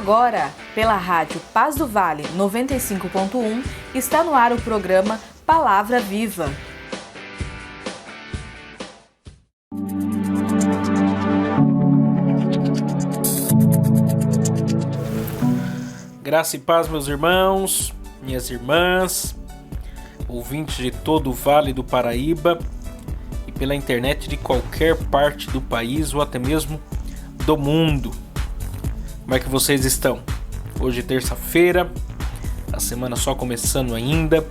Agora, pela rádio Paz do Vale 95.1, está no ar o programa Palavra Viva. Graça e paz, meus irmãos, minhas irmãs, ouvintes de todo o Vale do Paraíba e pela internet de qualquer parte do país ou até mesmo do mundo. Como é que vocês estão? Hoje é terça-feira, a semana só começando ainda,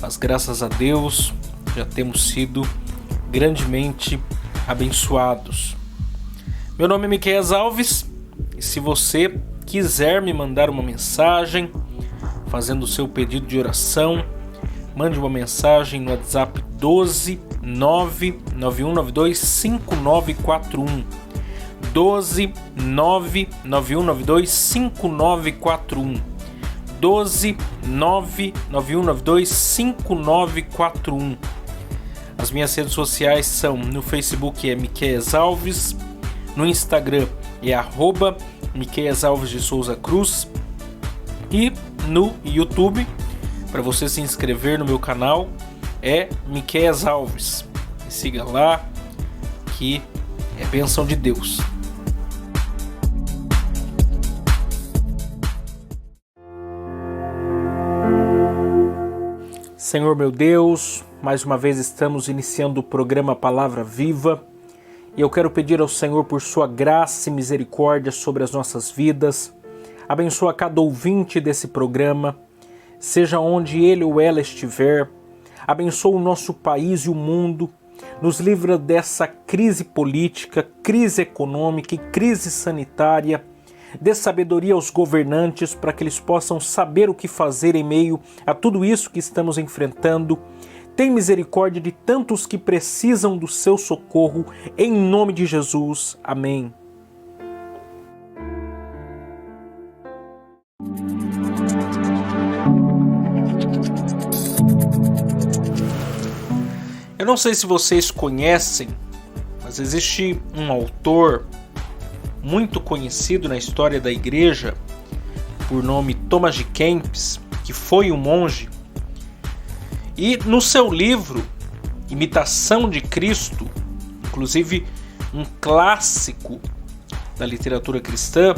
mas graças a Deus já temos sido grandemente abençoados. Meu nome é Miqueias Alves e se você quiser me mandar uma mensagem fazendo o seu pedido de oração, mande uma mensagem no WhatsApp 12 99192 5941. 12 99192 5941. 12 99192 5941. As minhas redes sociais são: no Facebook é Miqueias Alves, no Instagram é @Miqueias Alves de Souza Cruz e no YouTube, para você se inscrever no meu canal, é Miqueias Alves. Me siga lá, que é bênção de Deus. Senhor meu Deus, mais uma vez estamos iniciando o programa Palavra Viva e eu quero pedir ao Senhor por sua graça e misericórdia sobre as nossas vidas. Abençoa cada ouvinte desse programa, seja onde ele ou ela estiver. Abençoa o nosso país e o mundo. Nos livra dessa crise política, crise econômica e crise sanitária. Dê sabedoria aos governantes para que eles possam saber o que fazer em meio a tudo isso que estamos enfrentando. Tem misericórdia de tantos que precisam do seu socorro, em nome de Jesus. Amém. Eu não sei se vocês conhecem, mas existe um autor muito conhecido na história da igreja, por nome Thomas de Kempis, que foi um monge, e no seu livro Imitação de Cristo, inclusive um clássico da literatura cristã,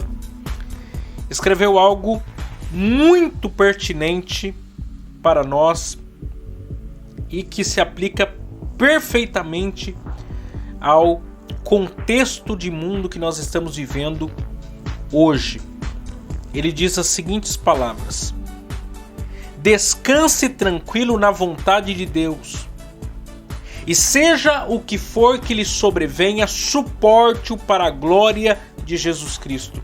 escreveu algo muito pertinente para nós e que se aplica perfeitamente ao contexto de mundo que nós estamos vivendo hoje. Ele diz as seguintes palavras: descanse tranquilo na vontade de Deus, e seja o que for que lhe sobrevenha, suporte-o para a glória de Jesus Cristo.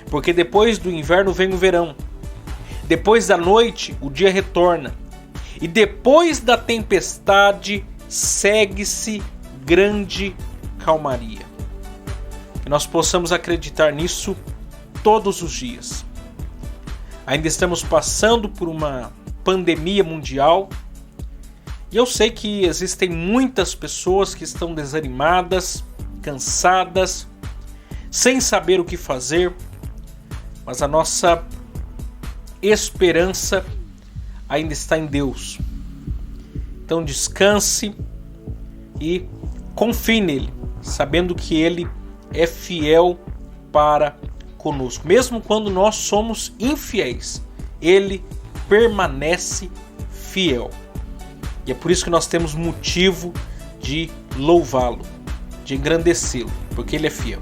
Porque depois do inverno vem o verão, depois da noite o dia retorna, e depois da tempestade segue-se grande calmaria. Que nós possamos acreditar nisso todos os dias. Ainda estamos passando por uma pandemia mundial e eu sei que existem muitas pessoas que estão desanimadas, cansadas, sem saber o que fazer, mas a nossa esperança ainda está em Deus. Então descanse e confie nele, sabendo que ele é fiel para conosco. Mesmo quando nós somos infiéis, ele permanece fiel. E é por isso que nós temos motivo de louvá-lo, de engrandecê-lo, porque ele é fiel.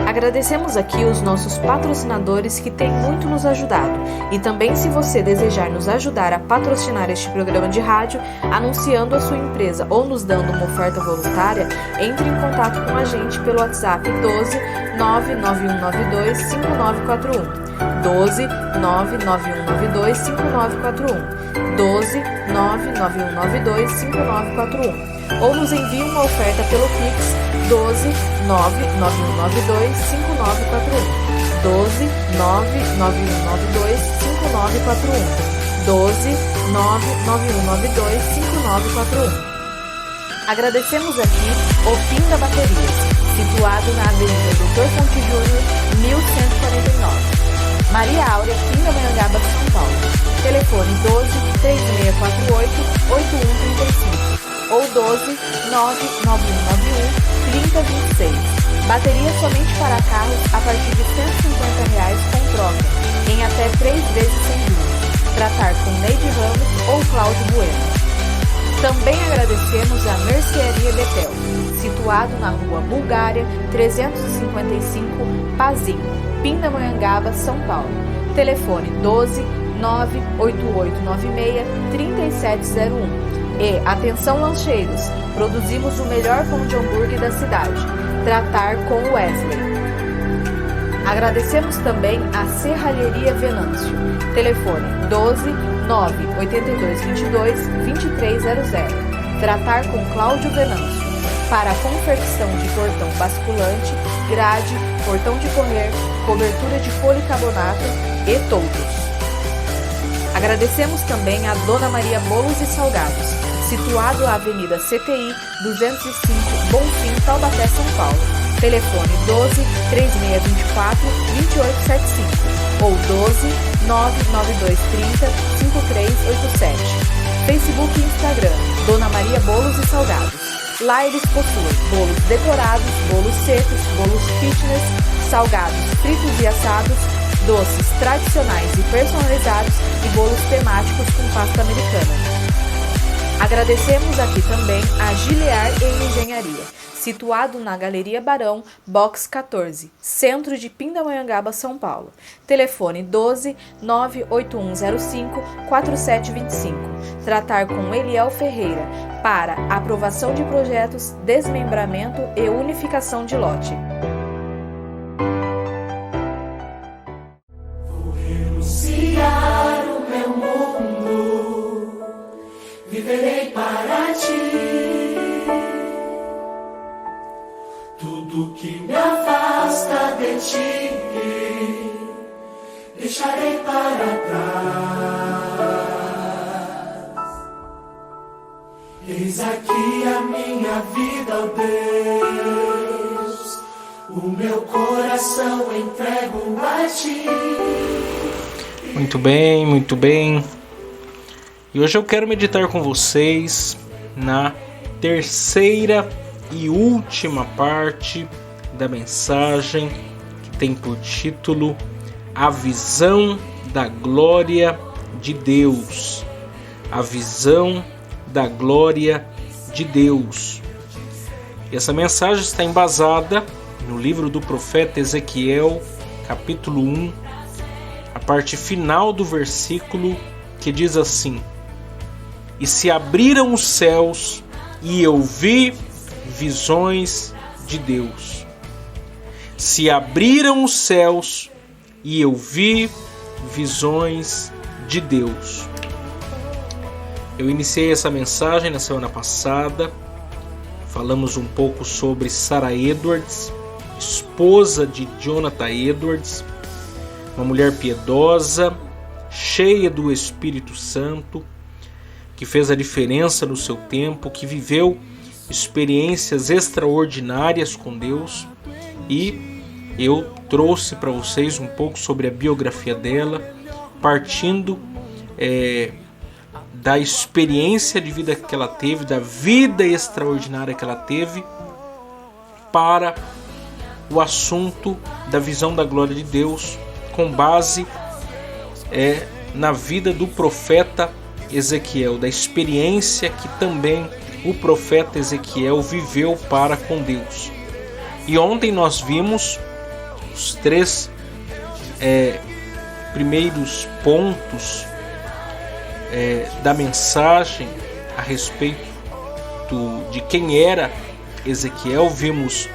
Agradecemos aqui os nossos patrocinadores que têm muito nos ajudado. E também, se você desejar nos ajudar a patrocinar este programa de rádio, anunciando a sua empresa ou nos dando uma oferta voluntária, entre em contato com a gente pelo WhatsApp 12 99192 5941. 12 99192 5941. 12 99192 5941. Ou nos envie uma oferta pelo Pix 12 99192 5941. 12 99192 5941. 12 99192 5941. Agradecemos aqui o Pinda Baterias, situado na Avenida Dr. Fonte Júnior, 1149. Maria Áurea, Pindamonhangaba, São Paulo. Telefone 12 3648 8135 ou 12 99191 3026. Bateria somente para carros a partir de R$ 150 com troca, em até 3 vezes sem juros. Tratar com Neide Ramos ou Cláudio Bueno. Também agradecemos a Mercearia Betel, situado na Rua Bulgária 355, Pazinho, Pindamonhangaba, São Paulo. Telefone 12 98896 3701. E atenção lancheiros, produzimos o melhor pão de hambúrguer da cidade. Tratar com Wesley. Agradecemos também a Serralheria Venâncio. Telefone 12 98222 2300. Tratar com Cláudio Venâncio. Para a confecção de portão basculante, grade, portão de correr, cobertura de policarbonato e toldos. Agradecemos também a Dona Maria Bolos e Salgados, situado na Avenida CTI 205, Bonfim, Taubaté, São Paulo. Telefone 12 3624 2875 ou 12 99230 5387. Facebook e Instagram, Dona Maria Bolos e Salgados. Lá eles possuem bolos decorados, bolos secos, bolos fitness, salgados fritos e assados, doces tradicionais e personalizados e bolos temáticos com pasta americana. Agradecemos aqui também a Gilear e Engenharia, situado na Galeria Barão, Box 14, centro de Pindamonhangaba, São Paulo. Telefone 12 98105 4725. Tratar com Eliel Ferreira para aprovação de projetos, desmembramento e unificação de lote. Vou renunciar o meu mundo, viverei para ti. Tudo que me afasta de ti, deixarei para trás. Eis aqui a minha vida, ó Deus, o meu coração entrego a ti. Muito bem, muito bem. E hoje eu quero meditar com vocês na terceira e última parte da mensagem que tem por título A Visão da Glória de Deus. A Visão da Glória de Deus. E essa mensagem está embasada no livro do profeta Ezequiel, capítulo 1, a parte final do versículo que diz assim: E se abriram os céus e eu vi visões de Deus. Se abriram os céus e eu vi visões de Deus. Eu iniciei essa mensagem na semana passada. Falamos um pouco sobre Sarah Edwards, esposa de Jonathan Edwards, uma mulher piedosa, cheia do Espírito Santo, que fez a diferença no seu tempo, que viveu experiências extraordinárias com Deus, e eu trouxe para vocês um pouco sobre a biografia dela, partindo da experiência de vida que ela teve, da vida extraordinária que ela teve, para o assunto da visão da glória de Deus, com base na vida do profeta Ezequiel, da experiência que também o profeta Ezequiel viveu para com Deus. E ontem nós vimos os três primeiros pontos da mensagem a respeito de quem era Ezequiel. Vimos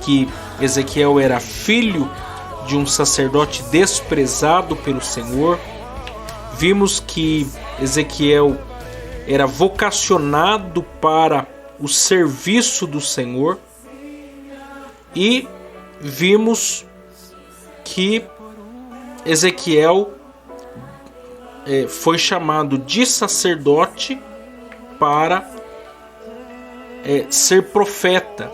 que Ezequiel era filho de um sacerdote desprezado pelo Senhor. Vimos que Ezequiel era vocacionado para o serviço do Senhor. E vimos que Ezequiel foi chamado de sacerdote para ser profeta,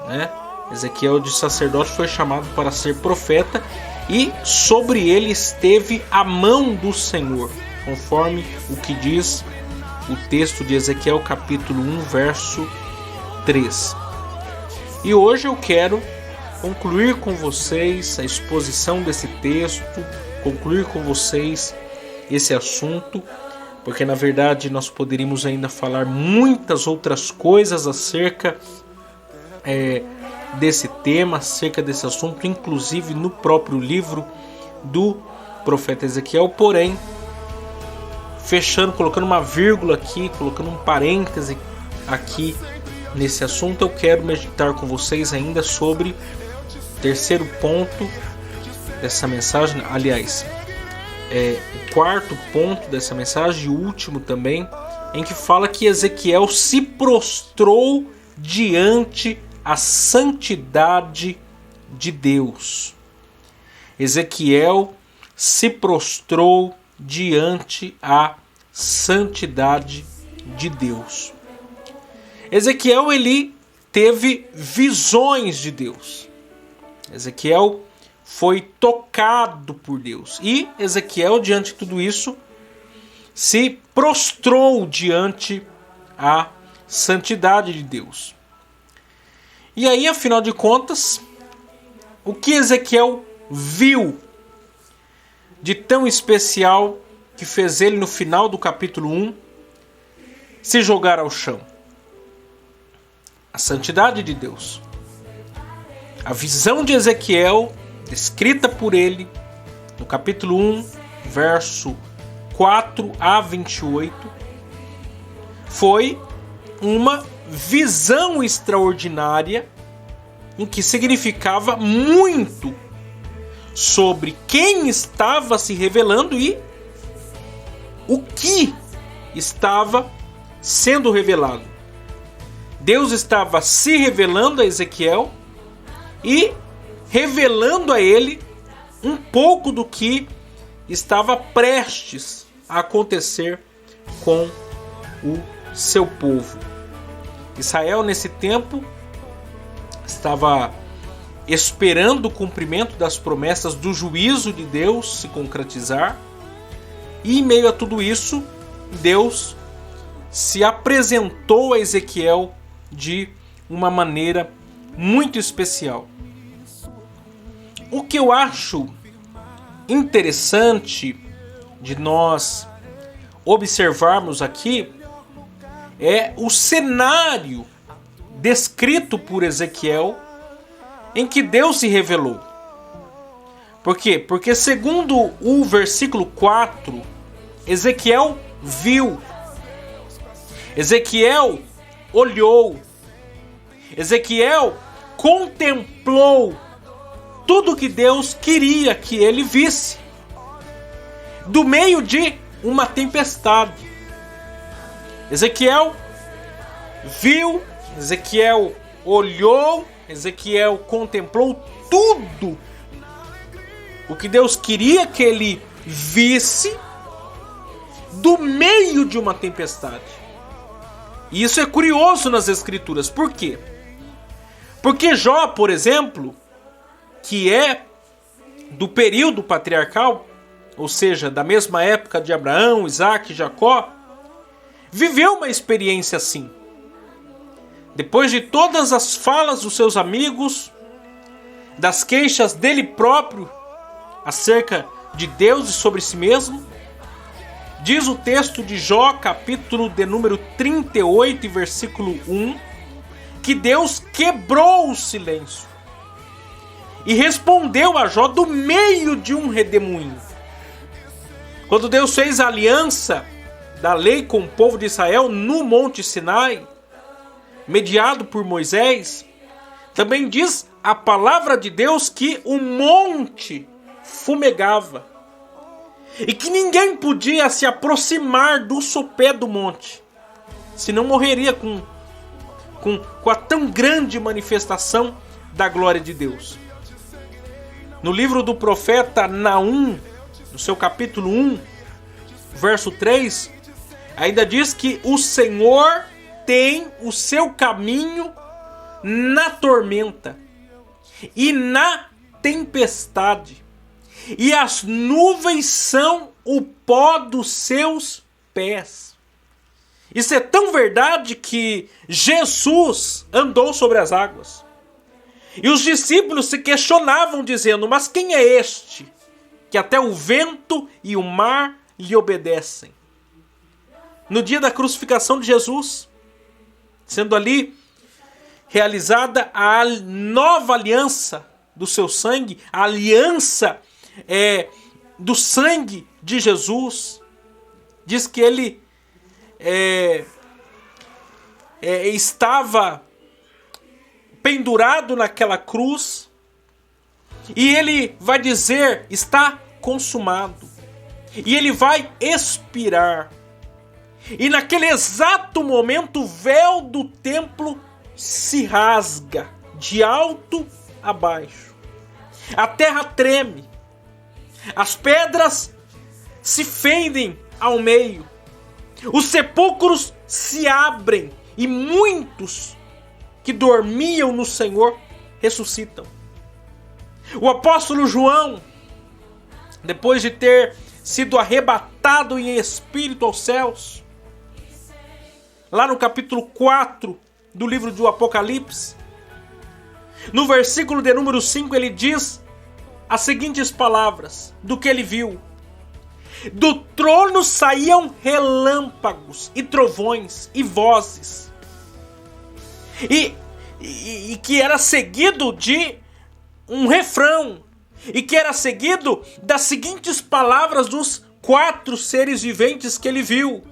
né? Ezequiel de sacerdote foi chamado para ser profeta, e sobre ele esteve a mão do Senhor, conforme o que diz o texto de Ezequiel capítulo 1, verso 3. E hoje eu quero concluir com vocês a exposição desse texto, concluir com vocês esse assunto, porque na verdade nós poderíamos ainda falar muitas outras coisas acerca desse tema, acerca desse assunto, inclusive no próprio livro do profeta Ezequiel. Porém, fechando, colocando uma vírgula aqui, colocando um parêntese aqui nesse assunto, eu quero meditar com vocês ainda sobre o terceiro ponto dessa mensagem, aliás, o quarto ponto dessa mensagem, e o último também, em que fala que Ezequiel se prostrou diante a santidade de Deus. Ezequiel se prostrou diante a santidade de Deus. Ezequiel, ele teve visões de Deus. Ezequiel foi tocado por Deus. E Ezequiel, diante de tudo isso, se prostrou diante a santidade de Deus. E aí, afinal de contas, o que Ezequiel viu de tão especial que fez ele, no final do capítulo 1, se jogar ao chão? A santidade de Deus. A visão de Ezequiel, descrita por ele, no capítulo 1, verso 4 a 28, foi uma visão extraordinária, em que significava muito sobre quem estava se revelando e o que estava sendo revelado. Deus estava se revelando a Ezequiel e revelando a ele um pouco do que estava prestes a acontecer com o seu povo. Israel, nesse tempo, estava esperando o cumprimento das promessas do juízo de Deus se concretizar, e em meio a tudo isso, Deus se apresentou a Ezequiel de uma maneira muito especial. O que eu acho interessante de nós observarmos aqui é o cenário descrito por Ezequiel em que Deus se revelou. Por quê? Porque segundo o versículo 4, Ezequiel viu, Ezequiel olhou, Ezequiel contemplou tudo que Deus queria que ele visse, do meio de uma tempestade. Ezequiel viu, Ezequiel olhou, Ezequiel contemplou tudo o que Deus queria que ele visse do meio de uma tempestade. E isso é curioso nas Escrituras. Por quê? Porque Jó, por exemplo, que é do período patriarcal, ou seja, da mesma época de Abraão, Isaac e Jacó, viveu uma experiência assim. Depois de todas as falas dos seus amigos, das queixas dele próprio acerca de Deus e sobre si mesmo, diz o texto de Jó, capítulo de número 38, versículo 1, que Deus quebrou o silêncio e respondeu a Jó do meio de um redemoinho. Quando Deus fez a aliança da lei com o povo de Israel no Monte Sinai, mediado por Moisés, também diz a palavra de Deus que o monte fumegava e que ninguém podia se aproximar do sopé do monte, senão morreria com a tão grande manifestação da glória de Deus. No livro do profeta Naum, no seu capítulo 1, verso 3, ainda diz que o Senhor tem o seu caminho na tormenta e na tempestade, e as nuvens são o pó dos seus pés. Isso é tão verdade que Jesus andou sobre as águas. E os discípulos se questionavam dizendo: mas quem é este que até o vento e o mar lhe obedecem? No dia da crucificação de Jesus, sendo ali realizada a nova aliança do seu sangue, a aliança do sangue de Jesus, diz que ele estava pendurado naquela cruz, e ele vai dizer: está consumado, e ele vai expirar. E naquele exato momento o véu do templo se rasga de alto a baixo. A terra treme. As pedras se fendem ao meio. Os sepulcros se abrem e muitos que dormiam no Senhor ressuscitam. O apóstolo João, depois de ter sido arrebatado em espírito aos céus, lá no capítulo 4 do livro do Apocalipse, no versículo de número 5, ele diz as seguintes palavras do que ele viu: do trono saíam relâmpagos e trovões e vozes, e que era seguido de um refrão, e que era seguido das seguintes palavras dos 4 seres viventes que ele viu,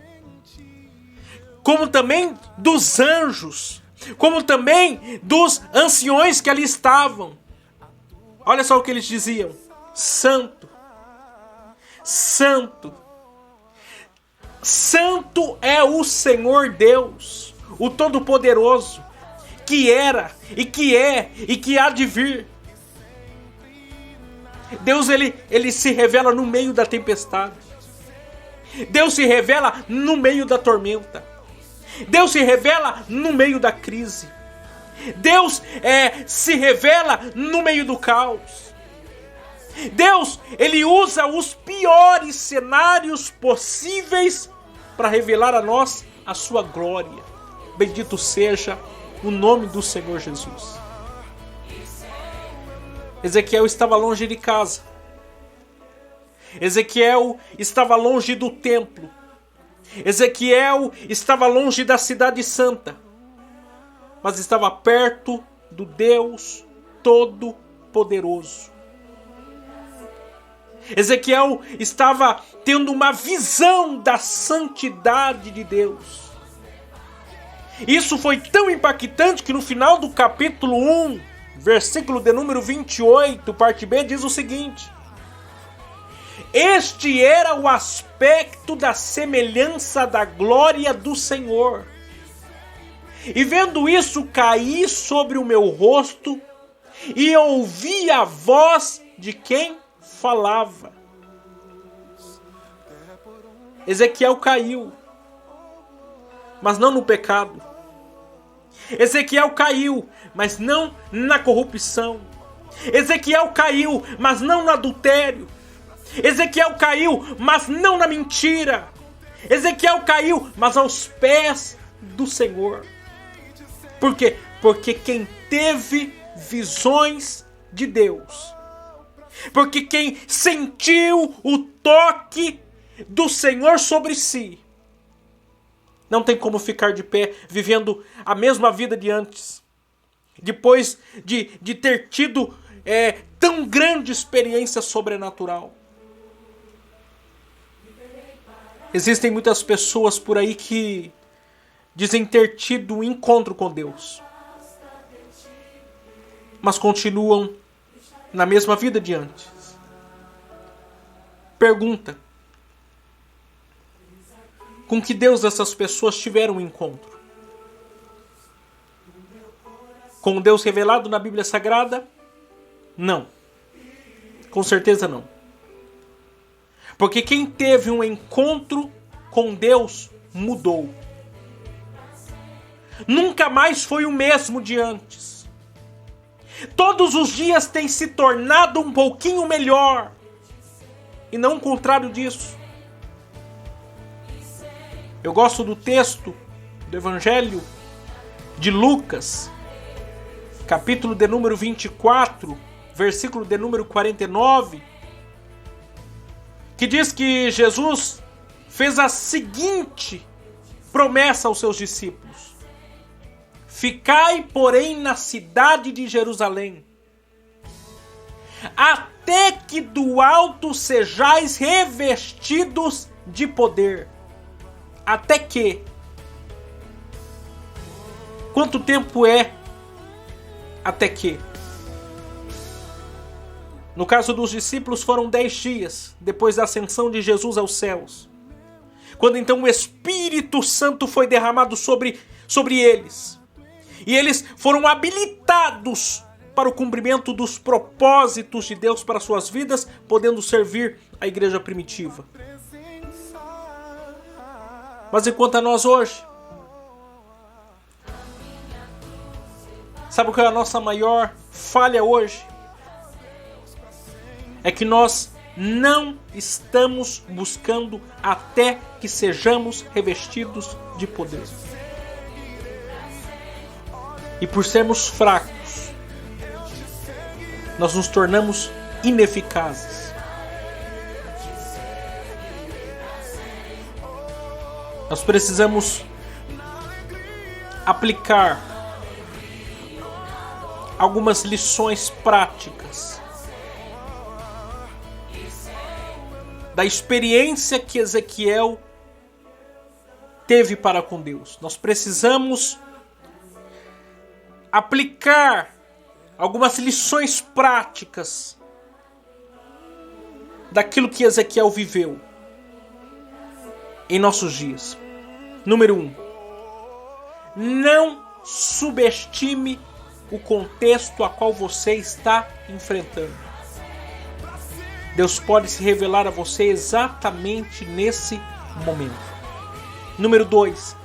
como também dos anjos, como também dos anciões que ali estavam. Olha só o que eles diziam: Santo, Santo, Santo é o Senhor Deus, o Todo-Poderoso, que era, e que é, e que há de vir. Deus, ele se revela no meio da tempestade. Deus se revela no meio da tormenta. Deus se revela no meio da crise. Deus se revela no meio do caos. Deus, ele usa os piores cenários possíveis para revelar a nós a sua glória. Bendito seja o nome do Senhor Jesus. Ezequiel estava longe de casa. Ezequiel estava longe do templo. Ezequiel estava longe da cidade santa, mas estava perto do Deus Todo-Poderoso. Ezequiel estava tendo uma visão da santidade de Deus. Isso foi tão impactante que no final do capítulo 1, versículo de número 28, parte B, diz o seguinte: este era o aspecto da semelhança da glória do Senhor. E vendo isso, caí sobre o meu rosto e ouvi a voz de quem falava. Ezequiel caiu, mas não no pecado. Ezequiel caiu, mas não na corrupção. Ezequiel caiu, mas não no adultério. Ezequiel caiu, mas não na mentira. Ezequiel caiu, mas aos pés do Senhor. Por quê? Porque quem teve visões de Deus, porque quem sentiu o toque do Senhor sobre si, não tem como ficar de pé vivendo a mesma vida de antes, depois de ter tido tão grande experiência sobrenatural. Existem muitas pessoas por aí que dizem ter tido um encontro com Deus, mas continuam na mesma vida de antes. Pergunta: com que Deus essas pessoas tiveram um encontro? Com o Deus revelado na Bíblia Sagrada? Não. Com certeza não. Porque quem teve um encontro com Deus mudou. Nunca mais foi o mesmo de antes. Todos os dias tem se tornado um pouquinho melhor. E não o contrário disso. Eu gosto do texto do Evangelho de Lucas, capítulo de número 24, versículo de número 49, que diz que Jesus fez a seguinte promessa aos seus discípulos: ficai, porém, na cidade de Jerusalém, até que do alto sejais revestidos de poder. Até que? Quanto tempo é até que? No caso dos discípulos foram 10 dias depois da ascensão de Jesus aos céus, quando então o Espírito Santo foi derramado sobre eles. E eles foram habilitados para o cumprimento dos propósitos de Deus para suas vidas, podendo servir a igreja primitiva. Mas enquanto a nós hoje, sabe qual é a nossa maior falha hoje? É que nós não estamos buscando até que sejamos revestidos de poder. E por sermos fracos, nós nos tornamos ineficazes. Nós precisamos aplicar algumas lições práticas da experiência que Ezequiel teve para com Deus. Nós precisamos aplicar algumas lições práticas daquilo que Ezequiel viveu em nossos dias. Número 1. Não subestime o contexto a qual você está enfrentando. Deus pode se revelar a você exatamente nesse momento. Número 2.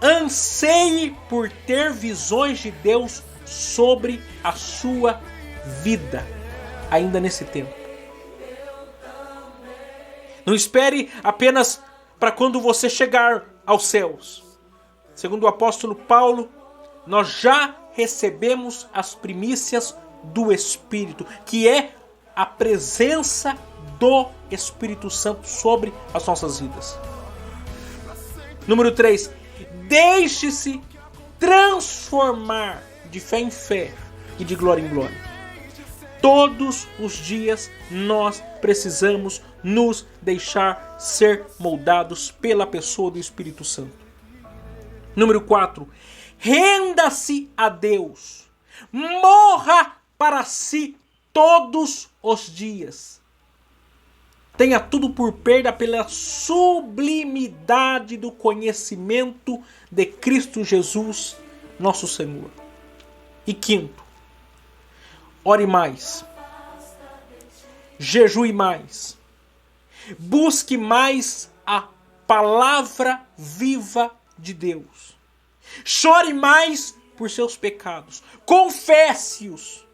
Anseie por ter visões de Deus sobre a sua vida, ainda nesse tempo. Não espere apenas para quando você chegar aos céus. Segundo o apóstolo Paulo, nós já recebemos as primícias do Espírito, que é a presença do Espírito Santo sobre as nossas vidas. Número 3. Deixe-se transformar de fé em fé e de glória em glória. Todos os dias nós precisamos nos deixar ser moldados pela pessoa do Espírito Santo. Número 4. Renda-se a Deus. Morra para si todos os dias. Tenha tudo por perda pela sublimidade do conhecimento de Cristo Jesus, nosso Senhor. E 5. Ore mais. Jejue mais. Busque mais a palavra viva de Deus. Chore mais por seus pecados. Confesse-os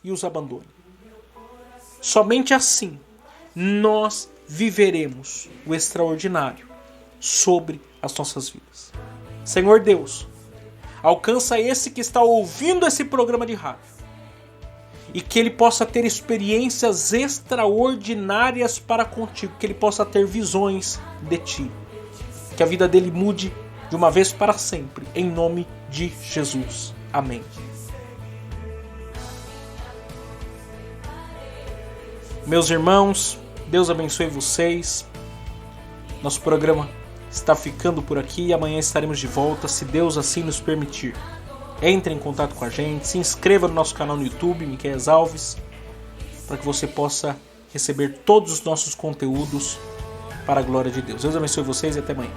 e os abandone. Somente assim nós viveremos o extraordinário sobre as nossas vidas. Senhor Deus, alcança esse que está ouvindo esse programa de rádio e que ele possa ter experiências extraordinárias para contigo, que ele possa ter visões de ti, que a vida dele mude de uma vez para sempre, em nome de Jesus. Amém. Meus irmãos, Deus abençoe vocês. Nosso programa está ficando por aqui e amanhã estaremos de volta, se Deus assim nos permitir. Entre em contato com a gente, se inscreva no nosso canal no YouTube, Miqueias Alves, para que você possa receber todos os nossos conteúdos para a glória de Deus. Deus abençoe vocês e até amanhã.